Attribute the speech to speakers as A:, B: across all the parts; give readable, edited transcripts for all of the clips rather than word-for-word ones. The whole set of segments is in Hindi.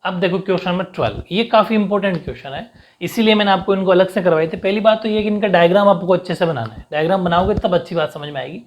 A: अब देखो क्वेश्चन नंबर 12, ये काफी इंपॉर्टेंट क्वेश्चन है, इसीलिए मैंने आपको इनको अलग से करवाई थी। पहली बात तो ये कि इनका डायग्राम आपको अच्छे से बनाना है, डायग्राम बनाओगे तब अच्छी बात समझ में आएगी।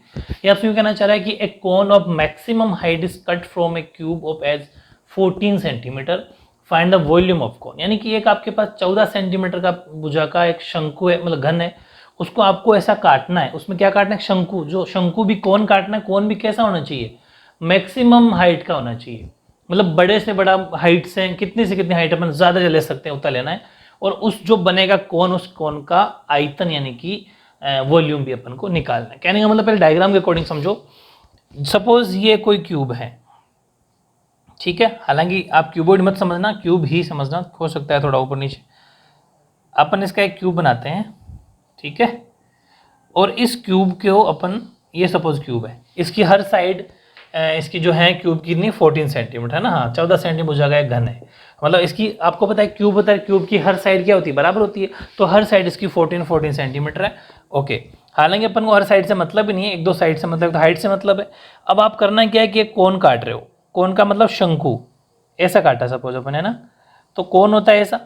A: ये आपसे कहना चाह रहा है कि एक cone of maximum height is cut from a cube of edge 14 centimetre, find the volume of cone. यानी कि एक आपके पास 14 सेंटीमीटर का भुजा का एक शंकु है, मतलब घन है, उसको आपको ऐसा काटना है। उसमें क्या काटना है? शंकु। जो शंकु भी कोन काटना है, कोन भी कैसा होना चाहिए? मैक्सिमम हाइट का होना चाहिए, मतलब बड़े से बड़ा हाइट से कितनी से कितनी हाइट अपन ज्यादा ले सकते हैं उतना लेना है। और उस जो बनेगा कोन, उस कोन का आयतन यानी कि वॉल्यूम भी अपन को निकालना है। कहने का मतलब पहले डायग्राम के अकॉर्डिंग समझो। सपोज ये कोई क्यूब है, ठीक है, हालांकि आप क्यूबॉइड मत समझना, क्यूब ही समझना, हो सकता है थोड़ा ऊपर नीचे। अपन इसका एक क्यूब बनाते हैं, ठीक है, और इस क्यूब को अपन, ये सपोज क्यूब है, इसकी हर साइड इसकी जो है क्यूब की कितनी 14 सेंटीमीटर है ना, हाँ 14 सेंटीमीटर भुजा का एक घन है। मतलब इसकी आपको पता है क्यूब होता है, क्यूब की हर साइड क्या होती है? बराबर होती है। तो हर साइड इसकी 14 सेंटीमीटर है। ओके, हालांकि अपन को हर साइड से मतलब ही नहीं है, एक दो साइड से मतलब, तो हाइट से मतलब है। अब आप करना क्या है कि एक कोन काट रहे हो, कोन का मतलब शंकु, ऐसा काटा सपोज अपन, है ना। तो कोन होता है ऐसा,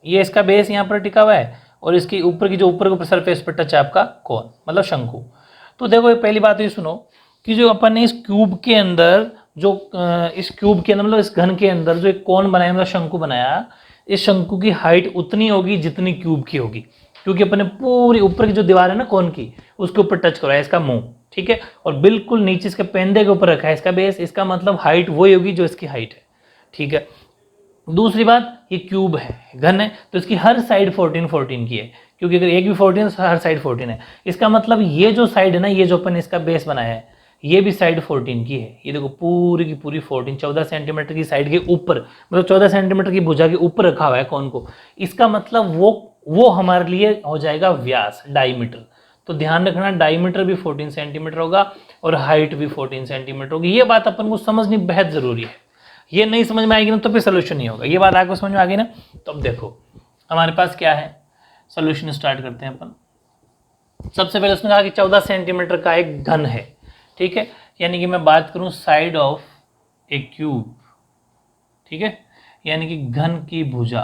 A: ये इसका बेस यहाँ पर टिका हुआ है और इसकी ऊपर की जो ऊपर के सरफेस पर टच है आपका कोन, मतलब शंकु। तो देखो पहली बात ये सुनो कि जो अपन ने इस क्यूब के अंदर जो इस क्यूब के अंदर मतलब इस घन के अंदर जो एक कोन बनाया, मतलब शंकु बनाया, इस शंकु की हाइट उतनी होगी जितनी क्यूब की होगी, क्योंकि अपन ने पूरी ऊपर की जो दीवार है ना कोन की, उसके ऊपर टच कराया इसका मुंह, ठीक है, और बिल्कुल नीचे इसके पेंदे के ऊपर रखा है इसका बेस। इसका मतलब हाइट वही होगी जो इसकी हाइट है, ठीक है। दूसरी बात, ये क्यूब है, घन है, तो इसकी हर साइड 14 की है, क्योंकि अगर एक भी 14 तो हर साइड 14 है। इसका मतलब ये जो साइड है ना, ये जो अपन इसका बेस बनाया है, ये भी साइड 14 की है। ये देखो पूरी की पूरी 14 सेंटीमीटर की साइड के ऊपर, मतलब 14 सेंटीमीटर की भुजा के ऊपर रखा हुआ है कौन को। इसका मतलब वो हमारे लिए हो जाएगा व्यास, डायमीटर। तो ध्यान रखना डायमीटर भी 14 सेंटीमीटर होगा और हाइट भी 14 सेंटीमीटर होगी। ये बात अपन को समझनी बेहद जरूरी है। ये नहीं समझ में आएगी ना तो फिर सोल्यूशन नहीं होगा। ये बात आपको समझ में आ गई ना। तो अब देखो हमारे पास क्या है, सोल्यूशन स्टार्ट करते हैं अपन। सबसे पहले उसने कहा कि 14 सेंटीमीटर का एक घन है, ठीक है, यानी कि मैं बात करूं साइड ऑफ ए क्यूब, ठीक है, यानी कि घन की भुजा।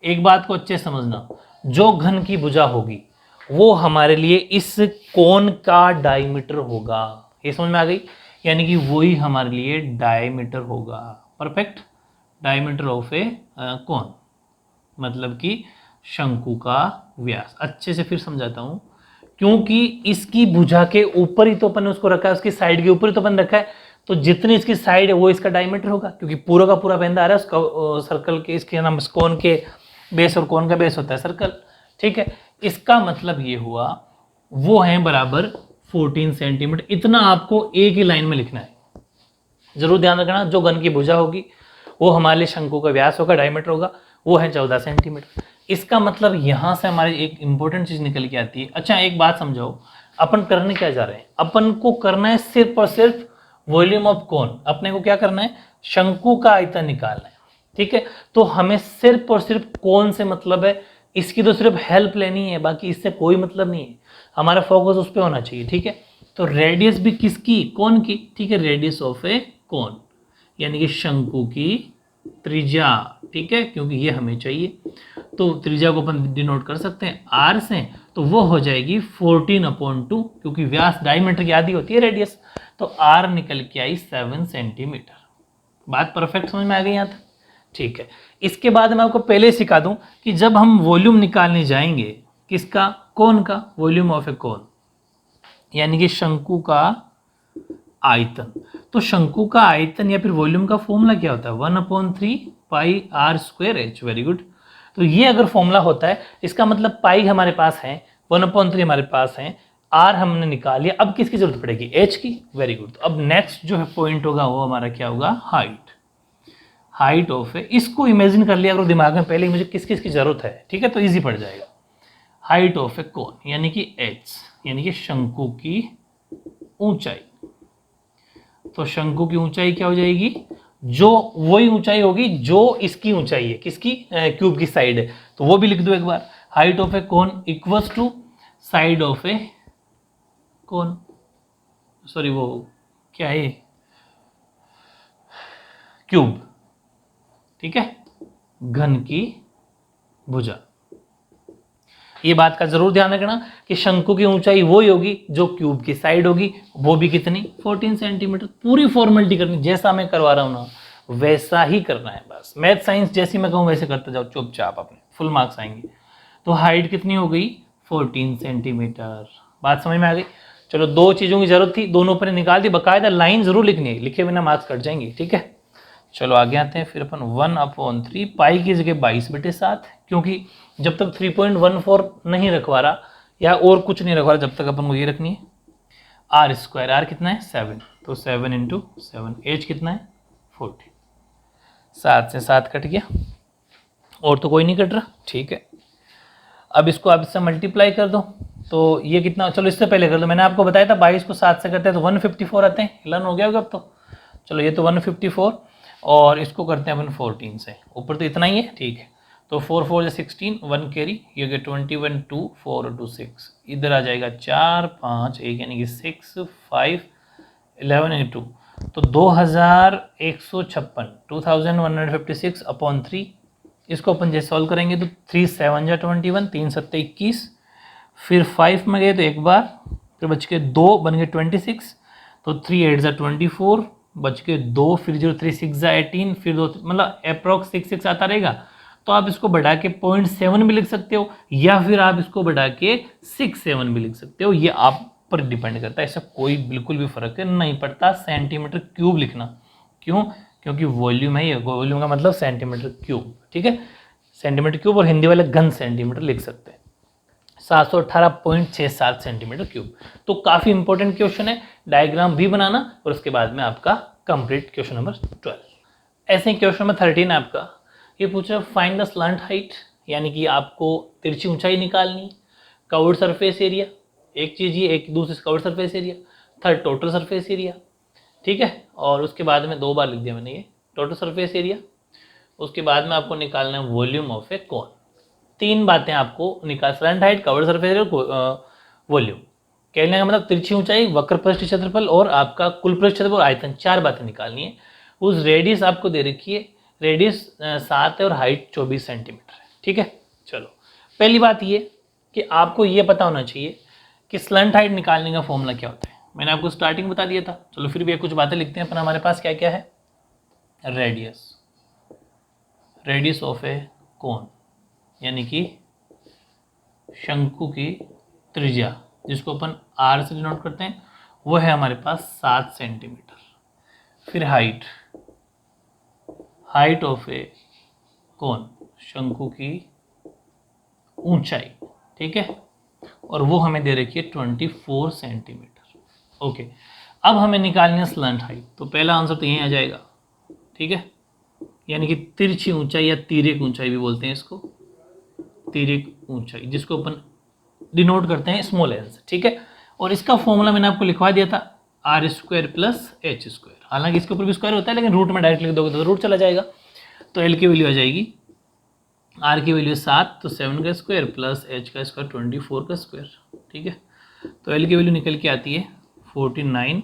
A: एक बात को अच्छे समझना, जो घन की भुजा होगी वो हमारे लिए इस कोन का डायमीटर होगा। ये समझ में आ गई, यानी कि वही हमारे लिए डायमीटर होगा। परफेक्ट, डायमीटर ऑफ ए कोन मतलब कि शंकु का व्यास। अच्छे से फिर समझाता हूं, क्योंकि इसकी भुजा के ऊपर ही तो अपन ने उसको रखा है, उसकी साइड के ऊपर ही तो अपन रखा है, तो जितनी इसकी साइड है वो इसका डायमीटर होगा, क्योंकि पूरा का पूरा पेंदा आ रहा है उसका सर्कल के, इसके नाम कोन के बेस, और कोन का बेस होता है सर्कल, ठीक है। इसका मतलब ये हुआ वो है बराबर 14 सेंटीमीटर। इतना आपको एक ही लाइन में लिखना है, जरूर ध्यान रखना। जो घन की भुजा होगी वो हमारे लिए शंकु का व्यास होगा, डायमीटर होगा, वो है 14 सेंटीमीटर। इसका मतलब यहां से हमारी एक इंपॉर्टेंट चीज निकल के आती है। अच्छा एक बात समझाओ, अपन करने क्या जा रहे हैं? अपन को करना है सिर्फ और सिर्फ वॉल्यूम ऑफ कोन। अपने को क्या करना है? शंकु का आयतन निकालना है, ठीक है। तो हमें सिर्फ और सिर्फ कोन से मतलब है, इसकी तो सिर्फ हेल्प लेनी है, बाकी इससे कोई मतलब नहीं है। हमारा फोकस उस पर होना चाहिए, ठीक है। तो रेडियस भी किसकी? कोन की, ठीक है, रेडियस ऑफ ए कोन यानी कि शंकु की त्रिज्या, ठीक है, क्योंकि ये हमें चाहिए। तो त्रिज्या को अपन डिनोट कर सकते हैं आर से, तो वो हो जाएगी 14/2, क्योंकि व्यास डायमीटर की आधी होती है रेडियस, तो आर निकल के आई 7 सेंटीमीटर। बात परफेक्ट समझ में आ गई यहाँ तक, ठीक है। इसके बाद मैं आपको पहले सिखा दूं कि जब हम वॉल्यूम निकालने जाएंगे, किसका? कोन का, वॉल्यूम ऑफ ए कोन यानी कि शंकु का आयतन। तो शंकु का आयतन या फिर वॉल्यूम का फॉर्मूला क्या होता है? 1/3 pi are square h. Very good. तो ये अगर फॉर्मूला होता है, इसका मतलब पाई हमारे पास है, 1/3 हमारे पास है, आर हमने निकाल लिया। अब किसकी जरूरत पड़ेगी? एच की। Very good. तो अब नेक्स्ट जो है पॉइंट होगा वो हमारा क्या होगा? हाइट। हाइट ऑफ है, इसको इमेजिन कर लिया अगर दिमाग में पहले मुझे किस किस की जरूरत है, ठीक है, तो इजी पड़ जाएगा। हाइट ऑफ ए कोन यानी कि एच, यानी कि शंकु की ऊंचाई। तो शंकु की ऊंचाई क्या हो जाएगी? जो वही ऊंचाई होगी जो इसकी ऊंचाई है, किसकी? क्यूब की साइड है, तो वो भी लिख दो एक बार। Height of a cone equals to side of a cone, sorry वो क्या है, क्यूब, ठीक है, घन की भुजा। ये बात का जरूर ध्यान रखना कि शंकु की ऊंचाई वो ही होगी जो क्यूब की साइड होगी, वो भी कितनी 14 सेंटीमीटर। पूरी फॉर्मेलिटी करनी, जैसा मैं करवा रहा हूं ना वैसा ही करना है बस। मैथ साइंस जैसी मैं कहूँ वैसे करते जाओ चुपचाप, अपने फुल मार्क्स आएंगे। तो हाइट कितनी हो गई 14 सेंटीमीटर। बात समझ में आ गई। चलो, दो चीजों की जरूरत थी, दोनों पर निकाल दी। बकायदा लाइन जरूर लिखनी है, लिखे बिना मार्क्स कट जाएंगे। ठीक है, चलो आगे आते हैं। फिर अपन 1/3 पाई की जगह 22/7, क्योंकि जब तक 3.14 नहीं रखवा रहा या और कुछ नहीं रखवा रहा, जब तक अपन को ये रखनी है आर स्क्वायर। आर कितना है 7, तो 7 × 7। एच कितना है 40। 7 से 7 कट गया, और तो कोई नहीं कट रहा। ठीक है, अब इसको आप इससे मल्टीप्लाई कर दो, तो ये कितना, चलो इससे पहले कर दो। मैंने आपको बताया था 22 को 7 से करते हैं तो 154 आते हैं। लर्न हो गया होगा अब तो। चलो, ये तो 154, और इसको करते हैं अपन 14 से। ऊपर तो इतना ही है। ठीक है, तो 4 4 16, 1 कैरी, ये हो गया 21 2 4 2 6। इधर आ जाएगा 4 5 1, यानी कि 6 5 11 2, तो 2156 2156/3। इसको अपन जैसे सॉल्व करेंगे तो 3 7 जा 21, 3 7 21, फिर 5 में गए तो एक बार, फिर बच के 2 बन गए 26, तो 3 8 जा 24, बच के 2, फिर 0 3 6 जा 18, फिर 2, मतलब अप्रॉक्स 6 6 आता रहेगा। तो आप इसको बढ़ा के 0.7 भी लिख सकते हो, या फिर आप इसको बढ़ा के 67 भी लिख सकते हो। ये आप पर डिपेंड करता है, ऐसा कोई बिल्कुल भी फर्क नहीं पड़ता। सेंटीमीटर क्यूब लिखना, क्यों? क्योंकि वॉल्यूम है ये, वॉल्यूम का मतलब सेंटीमीटर क्यूब। ठीक है, सेंटीमीटर क्यूब, और हिंदी वाले घन सेंटीमीटर लिख सकते हैं। 718.67 सेंटीमीटर क्यूब। तो काफी इंपॉर्टेंट क्वेश्चन है, डायग्राम भी बनाना, और उसके बाद में आपका कंप्लीट क्वेश्चन नंबर 12। ऐसे ही क्वेश्चन नंबर 13 आपका ये पूछ रहा है फाइंड द स्लंट हाइट, यानी कि आपको तिरछी ऊंचाई निकालनी। कवर्ड सरफेस एरिया, एक चीज ये, एक दूसरे covered surface area. Third total surface area. ठीक है, और उसके बाद में 2 बार लिख दिया मैंने ये टोटल सरफेस एरिया। उसके बाद में आपको निकालना है वॉल्यूम ऑफ ए कॉन। 3 बातें आपको निकाल, slant height, covered surface area, volume. कहने का मतलब तिरछी ऊंचाई, वक्र पृष्ठ क्षेत्रफल, और आपका कुल पृष्ठ क्षेत्रफल, आयतन। 4 बातें निकालनी है। उस रेडियस आपको दे रखी है, रेडियस 7 है और हाइट 24 सेंटीमीटर है। ठीक है, चलो पहली बात ये कि आपको ये पता होना चाहिए कि स्लंट हाइट निकालने का फॉर्मूला क्या होता है। मैंने आपको स्टार्टिंग बता दिया था। चलो फिर भी कुछ बातें लिखते हैं अपन। हमारे पास क्या क्या है, radius, radius of a cone, यानी कि शंकु की त्रिज्या, जिसको अपन आर से डिनोट करते हैं, वो है हमारे पास 7 सेंटीमीटर। फिर हाइट, हाइट ऑफ ए कोन, शंकु की ऊंचाई। ठीक है, और वो हमें दे रखी है 24 सेंटीमीटर। ओके, अब हमें निकालनी है स्लंट हाइट। तो पहला आंसर तो यहीं आ जाएगा। ठीक है, यानी कि तिरछी ऊंचाई या तिर्यक ऊंचाई भी बोलते हैं इसको, तिर्यक ऊंचाई, जिसको अपन डिनोट करते हैं स्मॉल एल से। ठीक है, और इसका फॉर्मूला मैंने आपको लिखवा दिया था, R square plus H square. हालांकि इसके ऊपर भी स्क्वायर होता है, लेकिन रूट में डायरेक्ट लिख दोगे तो रूट चला जाएगा। तो एल की वैल्यू आ जाएगी, आर की वैल्यू 7, तो 7 का स्क्वायर प्लस एच का स्क्वायर 24 का स्क्वायर। ठीक है, तो एल की वैल्यू निकल के आती है 49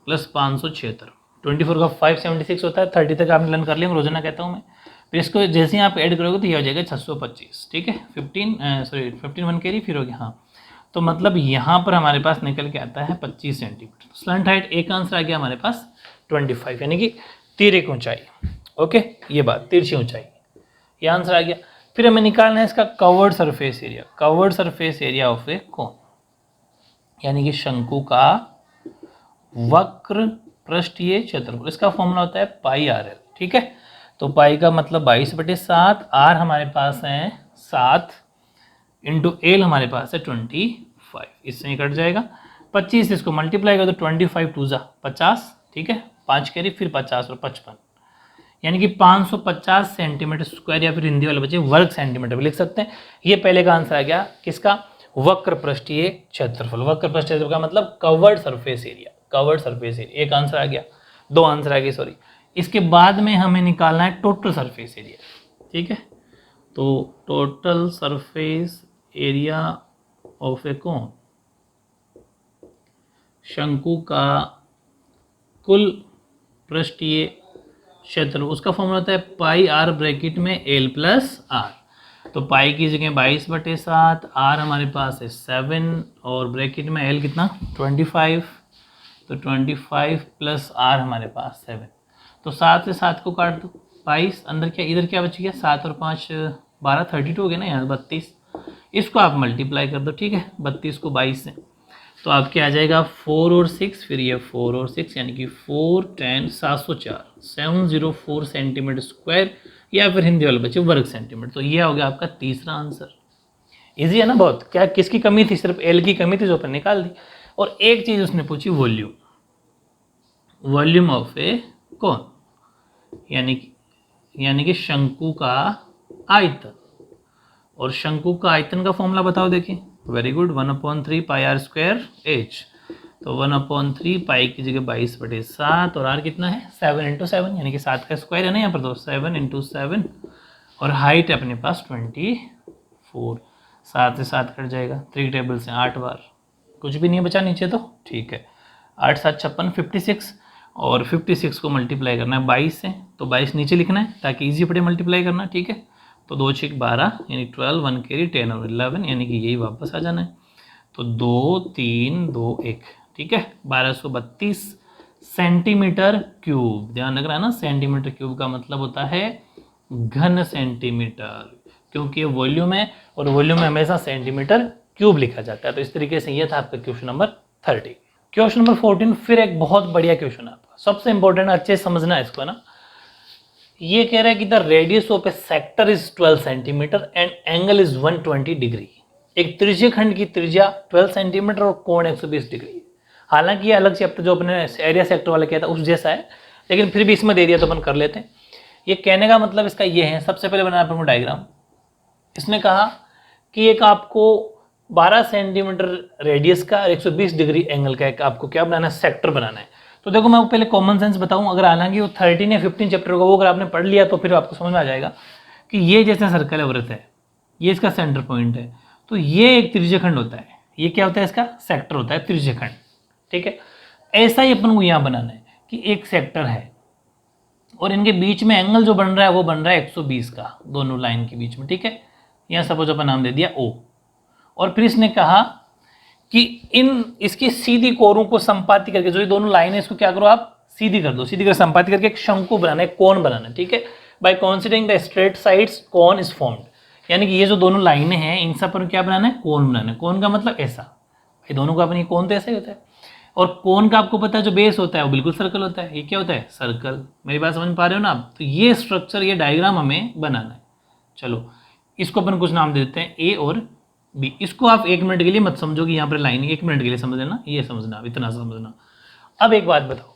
A: प्लस 576। 24 का 576 होता है। 30 तक आपने लर्न कर लिया, रोजाना कहता हूँ मैं। फिर इसको जैसे ही आप ऐड करोगे तो ये हो जाएगा 625। ठीक है, 15 1 कैरी, फिर हो गया। हाँ, तो मतलब यहाँ पर हमारे पास निकल के आता है 25 सेंटीमीटर। तो स्लंट हाइट एक आंसर आ गया हमारे पास 25, यानी कि तिर्यक ऊंचाई। ओके, ये बात तिरछी ऊंचाई, ये आंसर आ गया। फिर हमें निकालना है इसका covered surface area. Covered surface area of a cone, यानी कि शंकु का वक्र पृष्ठीय क्षेत्रफल। इसका फॉर्मूला होता है पाई आर एल। ठीक है, तो पाई का मतलब 22/7, आर हमारे पास है 7, इंटू एल हमारे पास है 25। इससे ही कट जाएगा 25, इसको मल्टीप्लाई कर दो, 25 2 जा 50। ठीक है, 5 कैरी, फिर 50 और 55, यानी कि 550 सेंटीमीटर स्क्वायर, या फिर हिंदी वाले बच्चे वर्ग सेंटीमीटर भी लिख सकते हैं। ये पहले का आंसर आ गया किसका, वक्र पृष्ठीय क्षेत्रफल। वक्र पृष्ठीय क्षेत्रफल का मतलब covered surface area, covered surface area. एक आंसर आ गया, 2 आंसर आ गए, सॉरी। इसके बाद में हमें निकालना है टोटल सरफेस एरिया। ठीक है, तो total surface area of a कोन, शंकु का कुल पृष्ठीय क्षेत्र, उसका फॉर्मूला होता है पाई आर ब्रैकेट में एल प्लस आर। तो पाई की जगह 22/7, आर हमारे पास है 7 और ब्रैकेट में एल कितना 25, तो 25 प्लस आर हमारे पास 7। तो 7 से 7 को काट दो, 22 अंदर क्या इधर क्या बच गया 7 और 5 12, 32 हो गया ना यहाँ 32। इसको आप मल्टीप्लाई कर दो, ठीक है 32 को 22 से, तो आपके आ जाएगा 4 और 6, फिर ये 4 और 6 यानी कि 4 10 704 704 सेंटीमीटर स्क्वायर, या फिर हिंदी वाले बच्चे वर्ग सेंटीमीटर। तो ये हो गया आपका तीसरा आंसर। इजी है ना बहुत, क्या किसकी कमी थी, सिर्फ एल की कमी थी जो अपन निकाल दी। और एक चीज उसने पूछी volume, volume of a cone, यानी कि शंकु का आयतन। और शंकु का आयतन का फॉर्मूला बताओ, देखिए very good, 1/3 pi are square H. तो 1/3 पाई की जगह 22/7 और आर कितना है 7 × 7 यानी कि 7 का स्क्वायर है ना यहाँ पर, तो 7 × 7 और हाइट है अपने पास 24। 7 से 7 कट जाएगा, 3 टेबल से 8 बार, कुछ भी नहीं बचा नीचे, तो ठीक है 8 7 56 56, और 56 को मल्टीप्लाई करना है 22 से, तो 22 नीचे लिखना है ताकि इजी पड़े मल्टीप्लाई करना, ठीक है। तो 2 6 12 यानी 12, 1 कैरी 10 और 11 यानी कि यही वापस आ जाना है। तो 2 3 2 1, ठीक है 1232 सेंटीमीटर क्यूब। ध्यान रख रहा है ना, सेंटीमीटर क्यूब का मतलब होता है घन सेंटीमीटर, क्योंकि ये वॉल्यूम है और वॉल्यूम में हमेशा सेंटीमीटर क्यूब लिखा जाता है। तो इस तरीके से ये था आपका क्वेश्चन नंबर 30। क्वेश्चन नंबर 14 फिर एक बहुत बढ़िया क्वेश्चन है आपका, सबसे इंपॉर्टेंट, अच्छे समझना है इसको ना। ये कह रहा है कि the radius of A sector is 12 centimetre and angle is 120 degree. एक त्रिज्यीय खंड की त्रिज्या 12 सेंटीमीटर और कोण 120 डिग्री। हालांकि ये अलग चैप्टर जो अपने एरिया सेक्टर वाले कहता है उस जैसा है, लेकिन फिर भी इसमें दे दिया तो अपन कर लेते हैं। ये कहने का मतलब इसका ये है, सबसे पहले बनाया अपन को डायग्राम। इसने कहा कि एक आपको 12 सेंटीमीटर रेडियस का और 120 डिग्री एंगल का एक आपको क्या बनाना है, सेक्टर बनाना है। तो देखो मैं आपको पहले कॉमन सेंस बताऊं, अगर हालांकि वो 13 या 15 चैप्टर का वो अगर आपने पढ़ लिया तो फिर आपको समझ में आ जाएगा कि ये जैसे सर्कल है, वृत्त है, ये इसका सेंटर पॉइंट है, तो ये एक त्रिज्यीय खंड होता है, ये क्या होता है इसका सेक्टर होता है, त्रिज्यीय खंड, ठीक है। ऐसा ही अपन को यहाँ बनाना है कि एक सेक्टर है और इनके बीच में एंगल जो बन रहा है वो बन रहा है 120 का, दोनों लाइन के बीच में, ठीक है। यहाँ सपोज अपन नाम दे दिया O, और फिर इसने कहा कि इन इसकी सीधी कोरों को संपाति करके, जो ये दोनों लाइन है इसको क्या करो आप सीधी कर दो, सीधी कर संपाति करके एक शंकु बनाना है, कोण बनाना है, ठीक है। By considering the straight sides cone is formed, यानी कि ये जो दोनों लाइनें हैं इन सब पर क्या बनाना है, कोण बनाना है। कोण का मतलब ऐसा, ये दोनों का अपनी कोण तो ऐसा ही होता है। और कोण का आपको पता है जो बेस होता है वो बिल्कुल सर्कल होता है, ये क्या होता है सर्कल। मेरी बात समझ पा रहे हो ना आप। तो ये स्ट्रक्चर, ये डायग्राम हमें बनाना है। चलो इसको अपन कुछ नाम दे देते हैं ए और बी। इसको आप 1 मिनट के लिए मत समझो कि यहाँ पर लाइन, 1 मिनट के लिए समझ लेना, ये समझना, इतना समझना। अब एक बात बताओ,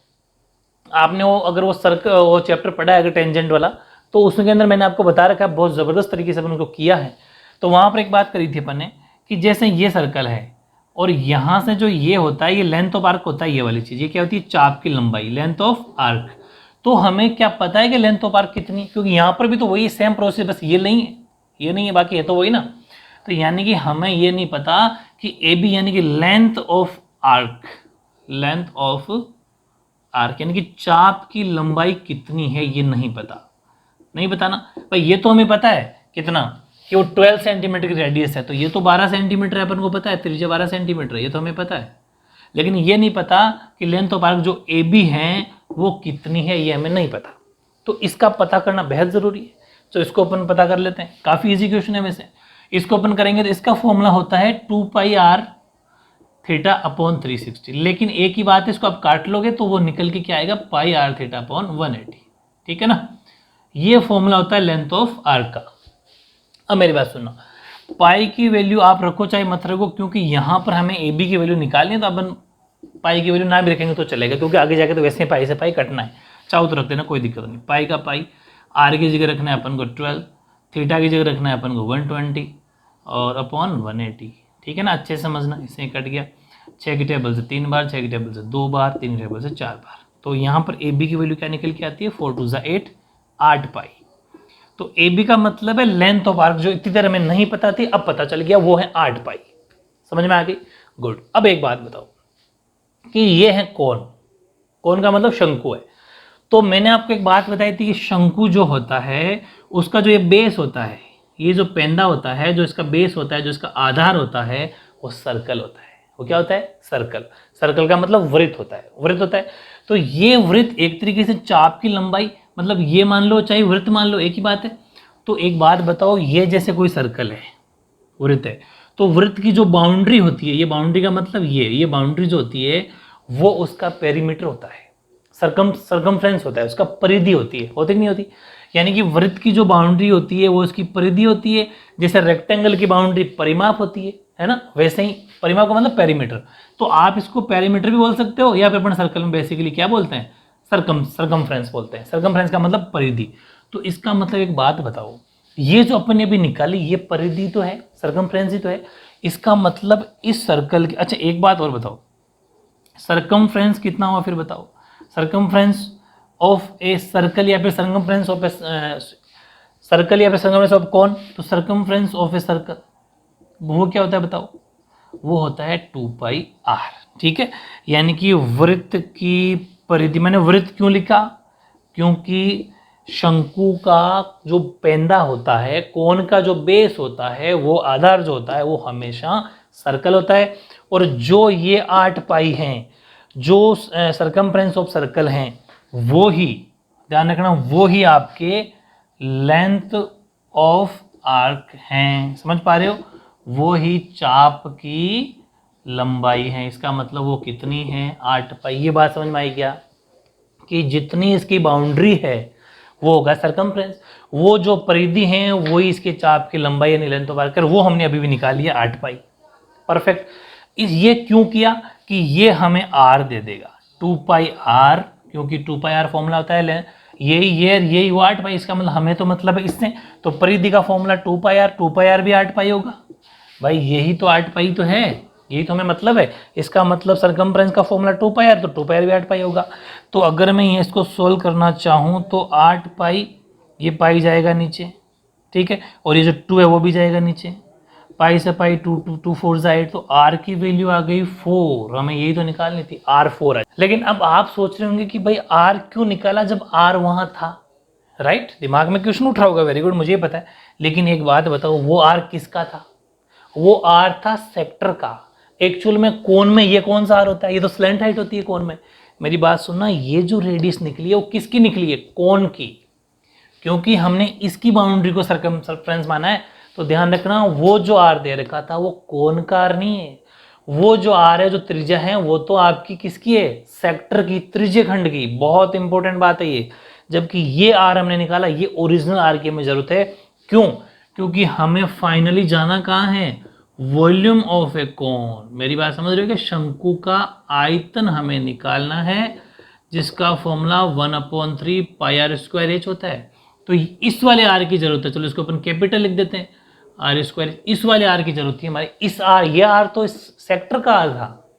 A: आपने वो अगर वो सर्कल वो चैप्टर पढ़ा है अगर टेंजेंट वाला, तो उसके अंदर मैंने आपको बता रखा है, बहुत ज़बरदस्त तरीके से अपन उसको किया है। तो वहाँ पर एक बात करी थी अपन ने कि जैसे ये सर्कल है और यहाँ से जो ये होता है, ये लेंथ ऑफ आर्क होता है, ये वाली चीज़, ये क्या होती है चाप की लंबाई, लेंथ ऑफ आर्क। तो हमें क्या पता है कि लेंथ ऑफ आर्क कितनी, क्योंकि यहाँ पर भी तो वही सेम प्रोसेस, बस ये नहीं है, ये नहीं है, बाकी है तो वही ना। तो यानी कि हमें ये नहीं पता कि ए बी यानी कि length of arc, length of arc यानी कि चाप की लंबाई कितनी है, ये नहीं पता, नहीं पता ना भाई। ये तो हमें पता है कितना, कि वो 12 सेंटीमीटर की रेडियस है, तो ये तो 12 सेंटीमीटर है, अपन को पता है त्रिज्या 12 सेंटीमीटर है, ये तो हमें पता है। लेकिन ये नहीं पता कि लेंथ ऑफ आर्क जो ए बी है वो कितनी है, ये हमें नहीं पता। तो इसका पता करना बेहद ज़रूरी है। तो इसको अपन पता कर लेते हैं, काफ़ी इजी क्वेश्चन है वैसे। इसको अपन करेंगे तो इसका फॉर्मूला होता है 2 पाई आर थीटा अपॉन 360। लेकिन एक ही बात है, इसको आप काट लोगे तो वो निकल के क्या आएगा, पाई आर थीटा अपॉन 180, ठीक है ना। ये फॉर्मूला होता है लेंथ ऑफ आर्क का। अब मेरी बात सुनना, पाई की वैल्यू आप रखो चाहे मत रखो, क्योंकि यहाँ पर हमें ए बी की वैल्यू निकालनी है, तो अपन पाई की वैल्यू ना भी रखेंगे तो चलेगा, क्योंकि आगे जाके तो वैसे पाई से पाई कटना है, चाहो तो रख देना, कोई दिक्कत नहीं। पाई का पाई, आर की जगह रखना है अपन को 12, थीटा की जगह रखना है अपन को 120 और अपॉन 180, ठीक है ना। अच्छे से समझना, इससे कट गया 6 की टेबल से 3 बार, 6 की टेबल से 2 बार, 3 की टेबल से 4 बार। तो यहाँ पर ए बी की वैल्यू क्या निकल के आती है, 4 2 8, 8 पाई। तो ए बी का मतलब है लेंथ ऑफ आर्क, जो इतनी देर हमें नहीं पता थी अब पता चल गया, वो है 8 पाई। समझ में आ गई, गुड। अब एक बात बताओ कि ये है कोण, कोण का मतलब शंकु है। तो मैंने आपको एक बात बताई थी कि शंकु जो होता है उसका जो ये बेस होता है, ये जो पेंदा होता है, जो इसका बेस होता है, जो इसका आधार होता है, वो सर्कल होता है। वो क्या होता है? सर्कल। सर्कल का मतलब वृत्त होता है, वृत्त होता है। तो ये वृत्त एक तरीके से चाप की लंबाई, मतलब ये मान लो चाहे वृत्त मान लो, एक ही बात है। तो एक बात बताओ, ये जैसे कोई सर्कल है, वृत्त है, तो वृत्त की जो बाउंड्री होती है, ये बाउंड्री का मतलब ये बाउंड्री जो होती है वो उसका पेरीमीटर होता है, सरकमफ्रेंस होता है, उसका परिधि होती है, होती कि नहीं होती? यानी कि वृत्त की जो बाउंड्री होती है वो उसकी परिधि होती है। जैसे रेक्टेंगल की बाउंड्री परिमाप होती है ना, वैसे ही परिमाप का मतलब पेरीमीटर। तो आप इसको पेरीमीटर भी बोल सकते हो, या फिर अपन सर्कल में बेसिकली क्या बोलते हैं? सरकमफ्रेंस बोलते हैं। सरकमफ्रेंस का मतलब परिधि। तो इसका मतलब एक बात बताओ, ये जो अपन ने अभी निकाली ये परिधि तो है, सरकमफ्रेंस ही तो है। इसका मतलब इस सर्कल की, अच्छा एक बात और बताओ, सरकमफ्रेंस कितना हुआ फिर बताओ? सरकमफ्रेंस ऑफ ए सर्कल या फिर सरकमफ्रेंस ऑफ ए सर्कल या फिर सरकमफ्रेंस ऑफ कौन? तो सरकमफ्रेंस ऑफ ए सर्कल वो क्या होता है बताओ? वो होता है 2πr। ठीक है, यानी कि वृत्त की परिधि, मैंने वृत्त क्यों लिखा? क्योंकि शंकु का जो पेंदा होता है, कोन का जो बेस होता है, वो आधार जो होता है वो हमेशा सर्कल होता है। और जो ये 8π हैं, जो सरकमफ्रेंस ऑफ सर्कल हैं, वो ही ध्यान रखना, वो ही आपके लेंथ ऑफ आर्क हैं। समझ पा रहे हो? वो ही चाप की लंबाई है। इसका मतलब वो कितनी है? 8π। ये बात समझ में आई क्या? कि जितनी इसकी बाउंड्री है वो होगा सरकमफ्रेंस, वो जो परिधि है वही इसके चाप की लंबाई यानी लेंथ ऑफ आर्क, वो हमने अभी भी निकाली है 8π। परफेक्ट। ये क्यों किया? कि ये हमें r दे देगा 2πr, क्योंकि 2πr फॉर्मूला होता है यही वो 8π। इसका मतलब हमें तो मतलब है इससे, तो परिधि का फॉर्मूला 2πr भी 8π होगा। भाई यही तो 8π तो है, यही तो हमें मतलब है। इसका मतलब सरकमफ्रेंस का फॉर्मूला 2πr, तो 2πr भी 8π होगा। तो अगर मैं ये इसको सोल्व करना चाहूँ तो 8π, ये पाई जाएगा नीचे, ठीक है, और ये जो 2 है वो भी जाएगा नीचे, पाई से पाई 2 4 8, तो r की वैल्यू आ गई 4। हमें यही तो निकालनी थी, r 4 है। लेकिन अब आप सोच रहे होंगे कि भाई r क्यों निकाला जब r वहां था? राइट, दिमाग में क्वेश्चन उठ रहा होगा, वेरी गुड, मुझे पता है। लेकिन एक बात बताओ, वो r किसका था? वो r था सेक्टर का। एक्चुअल में कोन में ये कौन सा r होता है? ये तो स्लैंट हाइट होती है कोन में। मेरी बात सुनना, ये जो रेडियस निकली है वो किसकी निकली है? कोन की। क्योंकि हमने इसकी बाउंड्री को सरकमफ्रेंस माना है, तो ध्यान रखना वो जो r दे रखा था वो कोन का r नहीं है। वो जो r है, जो त्रिज्या है, वो तो आपकी किसकी है? सेक्टर की, त्रिज्य खंड की। बहुत इंपॉर्टेंट बात है ये। जबकि ये r हमने निकाला, ये ओरिजिनल r की हमें जरूरत है। क्यों? क्योंकि हमें फाइनली जाना कहाँ है? वॉल्यूम ऑफ ए कोन। मेरी बात समझ रहे हो कि शंकु का आयतन हमें निकालना है, जिसका फॉर्मूला 1/3 πr² होता है। तो इस वाले r की जरूरत है। चलो इसको अपन कैपिटल लिख देते हैं, r²। इस वाले r की जरूरत थी हमारी। इस r, ये r तो इस सेक्टर का r था,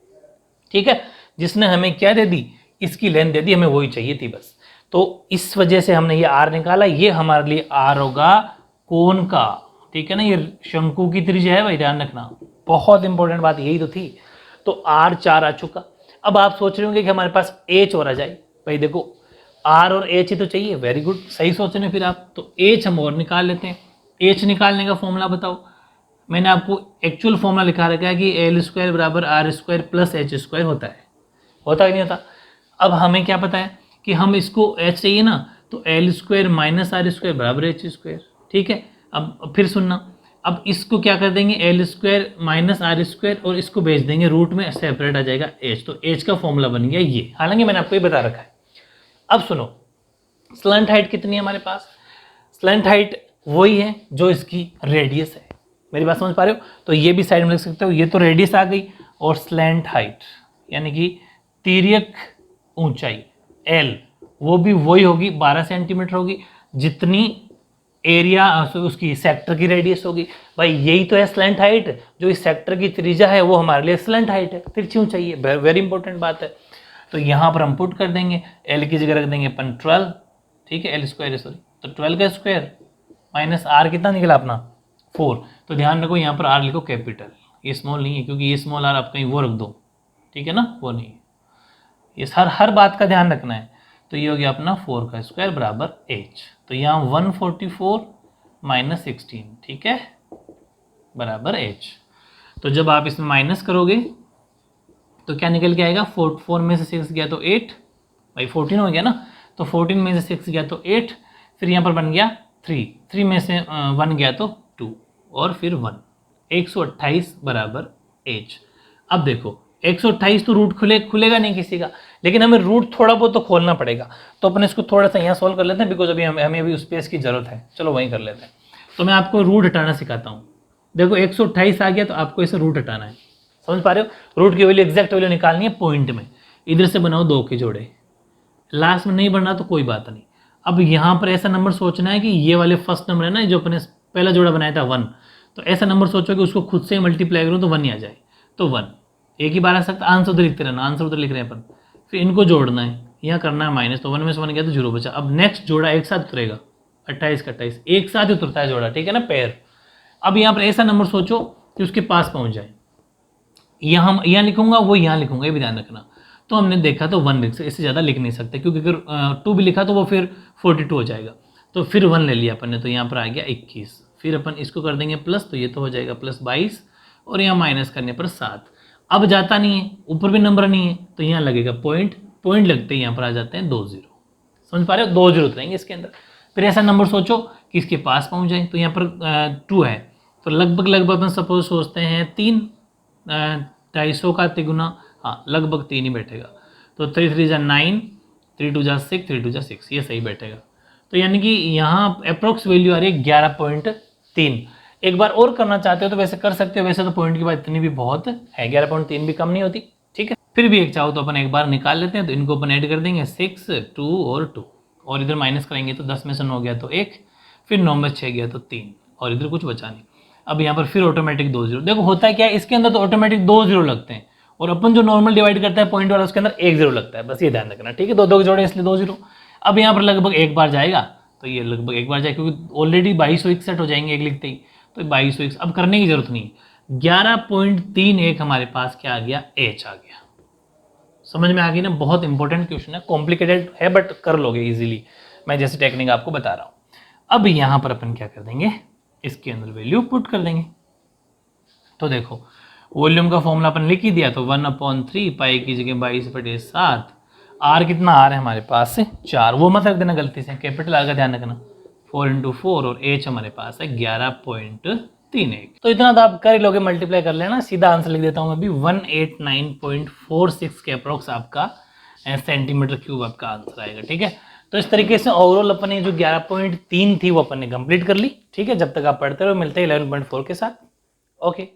A: ठीक है, जिसने हमें क्या दे दी? इसकी लेंथ दे दी, हमें वही चाहिए थी बस। तो इस वजह से हमने ये r निकाला। ये हमारे लिए r होगा कोन का, ठीक है ना। ये शंकु की त्रिज्या है भाई, ध्यान रखना, बहुत इंपॉर्टेंट बात यही तो थी। तो r 4 आ चुका। अब आप सोच रहे होंगे कि हमारे पास h और आ जाए। भाई देखो, r और h ही तो चाहिए। वेरी गुड, सही सोच रहे हैं फिर आप। तो h हम और निकाल लेते हैं। h निकालने का फॉर्मूला बताओ। मैंने आपको एक्चुअल फॉर्मूला लिखा रखा है कि l² बराबर r² प्लस h² होता है। होता कि नहीं होता? अब हमें क्या पता है कि हम इसको h चाहिए ना, तो l² माइनस r² बराबर h²। ठीक है, अब फिर सुनना, अब इसको क्या कर देंगे? l² माइनस r² और इसको भेज देंगे रूट में, सेपरेट आ जाएगा h। तो h का फॉर्मूला बन गया ये। हालांकि मैंने आपको ये बता रखा है। अब सुनो, स्लैंट हाइट कितनी है हमारे पास? स्लैंट हाइट वही है जो इसकी रेडियस है। मेरी बात समझ पा रहे हो? तो ये भी साइड में लिख सकते हो। ये तो रेडियस आ गई, और स्लैंट हाइट यानी कि तिर्यक ऊंचाई l, वो भी वही होगी, 12 सेंटीमीटर होगी, जितनी एरिया उसकी सेक्टर की रेडियस होगी। भाई यही तो है स्लैंट हाइट। जो इस सेक्टर की त्रिज्या है वो हमारे लिए स्लैंट हाइट है, तिरछी ऊंचाई है। वेरी इंपॉर्टेंट बात है। तो यहाँ पर हम पुट कर देंगे, l की जगह रख देंगे अपन 12, ठीक है, l² सॉरी, तो 12 का स्क्वायर माइनस r कितना निकला अपना? 4। तो ध्यान रखो यहाँ पर r लिखो कैपिटल, ये स्मॉल नहीं है, क्योंकि ये स्मॉल r आप कहीं वो रख दो, ठीक है ना, वो नहीं है। ये हर बात का ध्यान रखना है। तो ये हो गया अपना 4 का स्क्वायर बराबर h। तो यहाँ 144 माइनस 16, ठीक है, बराबर h। तो जब आप इसमें माइनस करोगे तो क्या निकल के आएगा, 4 में से 6 गया तो 8, भाई 14 हो गया ना, तो 14 में से 6 गया तो 8, फिर यहाँ पर बन गया 3 में से 1 गया तो 2 और फिर 1, 128 बराबर h। अब देखो 128 तो रूट खुलेगा नहीं किसी का, लेकिन हमें रूट थोड़ा बहुत तो खोलना पड़ेगा, तो अपन इसको थोड़ा सा यहाँ सॉल्व कर लेते हैं, बिकॉज अभी हमें अभी उस स्पेस की जरूरत है। चलो वहीं कर लेते हैं। तो मैं आपको रूट हटाना सिखाता हूँ। देखो 128 आ गया तो आपको इसे रूट हटाना है, समझ पा रहे हो? रूट की वैल्यू एग्जैक्ट वैल्यू निकालनी है पॉइंट में। इधर से बनाओ 2 के जोड़े, लास्ट में नहीं बनना तो कोई बात नहीं। अब यहाँ पर ऐसा नंबर सोचना है कि ये वाले फर्स्ट नंबर है ना, जो अपने पहला जोड़ा बनाया था 1, तो ऐसा नंबर सोचो कि उसको खुद से मल्टीप्लाई करूँ तो 1 ही आ जाए। तो 1 एक ही बार आ सकता, आंसर उधर लिखते रहना, आंसर उधर लिख रहे हैं अपन। फिर इनको जोड़ना है, यहाँ करना है माइनस, तो 1 में से 1 गया तो 0 बचा। अब नेक्स्ट जोड़ा एक साथ उतरेगा, 28 का 28 एक साथ ही उतरता है जोड़ा, ठीक है ना, पेयर। अब यहाँ पर ऐसा नंबर सोचो कि उसके पास पहुँच जाए, यहाँ लिखूंगा वो यहाँ लिखूंगा, ये भी ध्यान रखना। तो हमने देखा तो 1 लिख सकते, इससे ज़्यादा लिख नहीं सकते, क्योंकि अगर 2 भी लिखा तो वो फिर 42 हो जाएगा। तो फिर 1 ले लिया अपन ने, तो यहाँ पर आ गया 21। फिर अपन इसको कर देंगे प्लस, तो ये तो हो जाएगा प्लस 22, और यहाँ माइनस करने पर 7। अब जाता नहीं है, ऊपर भी नंबर नहीं है, तो यहाँ लगेगा पॉइंट लगते ही यहाँ पर आ जाते हैं 2 0। समझ पा रहे हो? 2 0 उतरेंगे इसके अंदर। फिर ऐसा नंबर सोचो कि इसके पास पहुँच जाए, तो यहाँ पर 2 है, तो लगभग अपन सपोज सोचते हैं 3, 250 का तिगुना, हाँ लगभग 3 ही बैठेगा। तो 3 3 जा 9, 3 2 जा 6, 3 2 जा 6, ये सही बैठेगा। तो यानी कि यहाँ अप्रोक्स वैल्यू आ रही है 11.3। एक बार और करना चाहते हो तो वैसे कर सकते हो, वैसे तो पॉइंट की बात इतनी भी बहुत है, 11.3 भी कम नहीं होती, ठीक है। फिर भी एक चाहो तो अपन एक बार निकाल लेते हैं, तो इनको अपन ऐड कर देंगे 6, 2 और 2, और इधर माइनस करेंगे तो 10 में से 9 गया तो 1, फिर 9 में 6 गया तो 3, और इधर कुछ बचा नहीं। अब यहाँ पर फिर ऑटोमेटिक 2 0। देखो होता है क्या है, इसके अंदर तो ऑटोमेटिक 2 0 लगते हैं, और अपन जो नॉर्मल डिवाइड करता है पॉइंट वाला उसके अंदर 1 0 लगता है, बस ये ध्यान रखना, ठीक है। 2 2 के जोड़े इसलिए 2 0। अब यहाँ पर लगभग एक बार जाएगा, तो ये लगभग एक बार जाएगा, क्योंकि ऑलरेडी 2261 हो जाएंगे एक लिखते ही, तो 2261 अब करने की जरूरत नहीं। 11.31 हमारे पास क्या आ गया, h आ गया। समझ में आ गई ना? बहुत इंपॉर्टेंट क्वेश्चन है, कॉम्प्लिकेटेड है बट कर लोगे इजीली, मैं जैसे टेक्निक आपको बता रहा हूँ। अब यहाँ पर अपन क्या कर देंगे, इसके अंदर वैल्यू पुट कर देंगे। तो देखो वॉल्यूम का फॉर्मूला अपन लिख ही दिया, तो 1/3 पाई की जगह 22/7, आर कितना आर है हमारे पास से 4, वो मत रख देना गलती से, कैपिटल आर का ध्यान रखना, 4 × 4, और एच हमारे पास है 11.31। तो इतना तो आप कर ही लोगे, मल्टीप्लाई कर लेना, सीधा आंसर लिख देता हूँ मैं भी, 189.46 के अप्रोक्स आपका सेंटीमीटर क्यूब आपका आंसर आएगा, ठीक है। तो इस तरीके से ओवरऑल अपन ने जो 11.3 थी वो अपन ने कंप्लीट कर ली, ठीक है। जब तक आप पढ़ते रहो, मिलते हैं 11.4 के साथ, ओके।